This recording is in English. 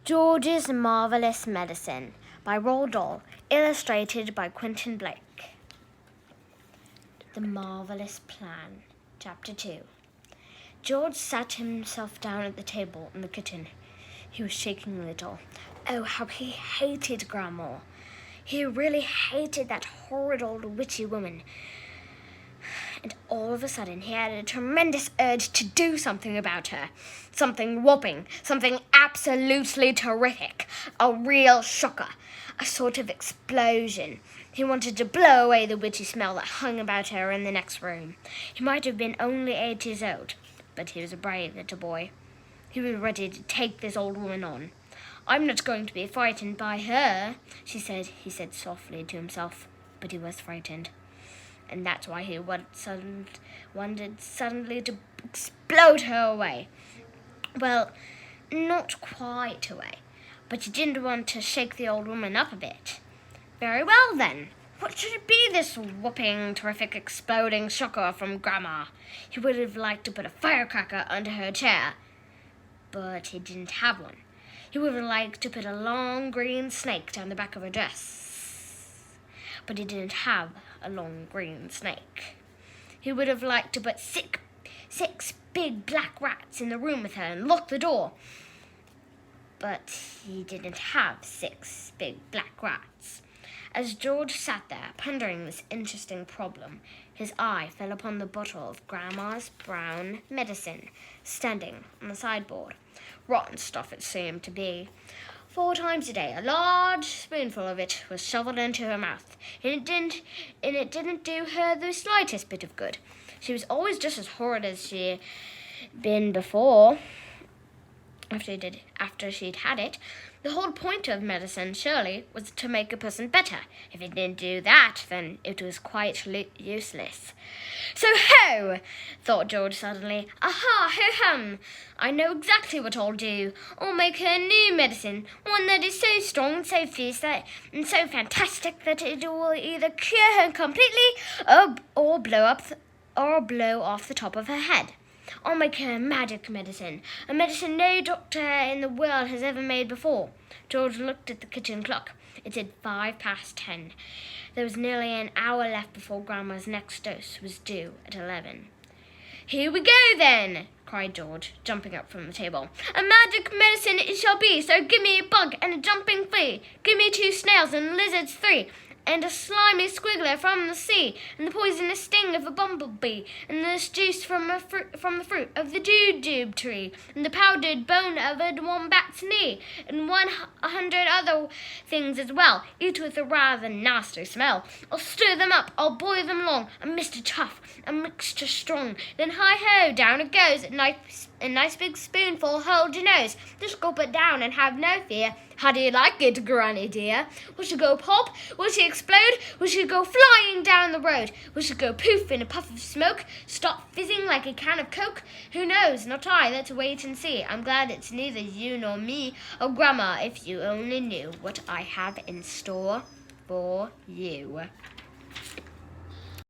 George's Marvelous Medicine by Roald Dahl, illustrated by Quentin Blake. The Marvelous Plan, Chapter 2. George sat himself down at the table in the kitchen. He was shaking a little. Oh, how he hated Grandma. He really hated that horrid old witchy woman. And all of a sudden, he had a tremendous urge to do something about her. Something whopping, something absolutely terrific, a real shocker, a sort of explosion. He wanted to blow away the witchy smell that hung about her in the next room. He might have been only 8 years old, but he was a brave little boy. He was ready to take this old woman on. "I'm not going to be frightened by her," he said softly to himself, but he was frightened. And that's why he wanted suddenly to explode her away. Well, not quite away, but he didn't want to shake the old woman up a bit. Very well, then. What should it be, this whopping, terrific, exploding shocker from Grandma? He would have liked to put a firecracker under her chair, but he didn't have one. He would have liked to put a long green snake down the back of her dress, but he didn't have a long green snake. He would have liked to put six big black rats in the room with her and lock the door, but he didn't have 6 big black rats. As George sat there pondering this interesting problem, his eye fell upon the bottle of Grandma's brown medicine standing on the sideboard. Rotten stuff it seemed to be. 4 times a day, a large spoonful of it was shoveled into her mouth, and it didn't do her the slightest bit of good. She was always just as horrid as she'd been before, after she'd had it. The whole point of medicine, surely, was to make a person better. If it didn't do that, then it was quite useless. "So ho!" thought George suddenly. "Aha, ho-hum! I know exactly what I'll do. I'll make her new medicine, one that is so strong and so fierce and so fantastic that it will either cure her completely or blow off the top of her head. I'll make her a magic medicine, a medicine no doctor in the world has ever made before." George looked at the kitchen clock. It said 10:05. There was nearly an hour left before Grandma's next dose was due at 11. "Here we go, then!" cried George, jumping up from the table. "A magic medicine it shall be, so give me a bug and a jumping flea. Give me 2 snails and lizards 3, and a slimy squiggler from the sea, and the poisonous sting of a bumblebee, and the juice from the fruit of the jujube tree, and the powdered bone of a wombat's knee, and 100 other things as well, each with a rather nasty smell. I'll stir them up, I'll boil them long, a Mr. Tough, a mixture strong. Then hi-ho, down it goes, a nice big spoonful, hold your nose. Just gulp it down and have no fear. How do you like it, Granny dear? Will she go pop? Will she explode? Will she go flying down the road? Will she go poof in a puff of smoke? Stop fizzing like a can of Coke? Who knows? Not I. Let's wait and see. I'm glad it's neither you nor me. Oh, Grandma, if you only knew what I have in store for you."